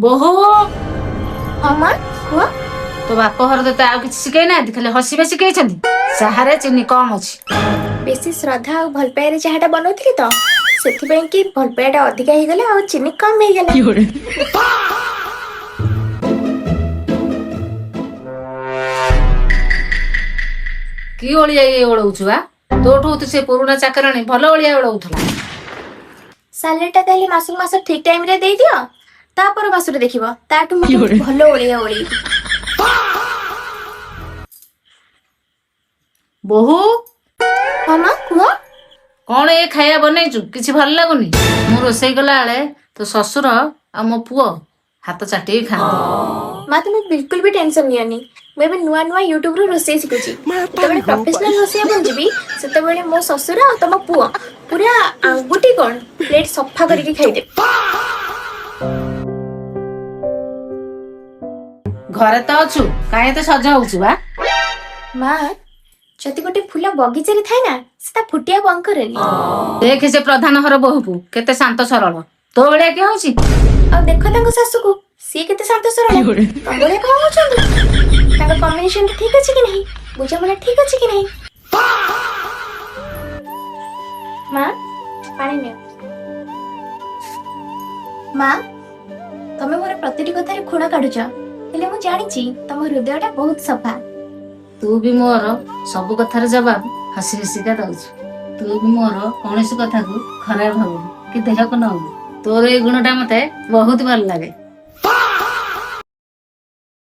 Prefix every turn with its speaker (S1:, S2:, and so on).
S1: ବୋହୁ
S2: ହଁ ମା କୁହ।
S1: ତୋ ବାପ ଘର ତତେ ଆଉ କିଛି ଶିଖେଇ ନାହାନ୍ତି, ଖାଲି ହସିବା ଶିଖେଇଛନ୍ତି। ଚାହାରେ ଚିନି କମ ଅଛି।
S2: ବେଶୀ ଶ୍ରଦ୍ଧା ଆଉ ଭଲ ପାଇବାରେ ଚାହାଟା ବନଉଥିଲି ତ, ସେଥିପାଇଁ କି ଭଲ ପାଇବାଟା ଅଧିକା ହେଇଗଲା ଆଉ ଚିନି କମ ହେଇଗଲା।
S1: କି ଓଳିଆ ଇଏ ଓଳଉଛୁ ବା? ତୋଠୁ ତୁ ସେ ପୁରୁଣା ଚାକରାଣୀ ଭଲ ଓଳିଆ ଓଳଉଥିଲା।
S2: ସାଲେଡଟା ତାହେଲେ ମାସକୁ ମାସ ଠିକ ଟାଇମରେ ଦେଇଦିଅ, ତାପର ମାସରେ ଦେଖିବ ତାଠୁ ମୁଁ କେମିତି ଭଲ ଓଳିଆ ଓଳେଇବି।
S1: ବୋହୁ
S2: ହଁ ମା କୁହ।
S1: କଣ ଏ ଖାଇବା ବନେଇଛୁ? କିଛି ଭଲ ଲାଗୁନି। ମୁଁ ରୋଷେଇ କଲା ବେଳେ ତୋ ଶ୍ୱଶୁର ଆଉ ମୋ ପୁଅ ହାତ ଚାଟିକି ଖାଆନ୍ତି।
S2: ମା ତମେ ବିଲକୁଲ ବି ଟେନସନ ନିଅନି। ମୁଁ ଏବେ ନୂଆ ନୂଆ ୟୁଟ୍ୟୁବରୁ ରୋଷେଇ ଶିଖୁଛି। ଯେତେବେଳେ ପ୍ରଫେସନାଲ ରୋଷେଇଆ ବନିଯିବି, ସେତେବେଳେ ମୋ ଶ୍ୱଶୁର ଆଉ ତମ ପୁଅ ପୁରା ଆଙ୍ଗୁଠି କଣ ପ୍ଲେଟ ସଫା କରିକି ଖାଇଦେବେ।
S1: ଘରେ ତ ଅଛୁ, କାହିଁ ଏତେ ସଜ ହଉଛୁ ବା?
S2: ମା ଯଦି ଗୋଟେ ଫୁଲ ବଗିଚାରେ ଥାଏ ନା, ସେ ତା ଫୁଟିଆ ବନ୍ଦ କରେନି।
S1: ଦେଖେ ସେ ପ୍ରଧାନ ଘର ବୋହୂକୁ, କେତେ ଶାନ୍ତ ସରଳ। ତୋ ଭଳିଆ କିଏ ହଉଛି?
S2: ଆଉ ଦେଖ ତାଙ୍କ ଶାଶୁକୁ, ସିଏ କେତେ ଶାନ୍ତ ସରଳ। ତମ ଭଳିଆ କଣ ହଉଛନ୍ତି? ତାଙ୍କ କମ୍ବିନେସନ ଠିକ ଅଛି କି ନାହିଁ, ବୁଝାମଣା ଠିକ ଅଛି କି ନାହିଁ? ମା ପାଣି ନିଅ। ମା ତମେ ମୋର ପ୍ରତିଟି କଥାରେ ଖୁଣ କାଢୁଛ, ହେଲେ ମୁଁ ଜାଣିଛି ତମ ହୃଦୟଟା ବହୁତ ସଫା।
S1: ତୁ ବି ମୋର ସବୁ କଥାର ଜବାବ ହସି ହସିକା ଦଉଛୁ। ତୁ ବି ମୋର କୌଣସି କଥାକୁ ଖରାପ ଭାବୁନି କି ଦେହକୁ ନବୁ। ତୋର ଏଇ ଗୁଣଟା ମତେ ବହୁତ ଭଲ ଲାଗେ।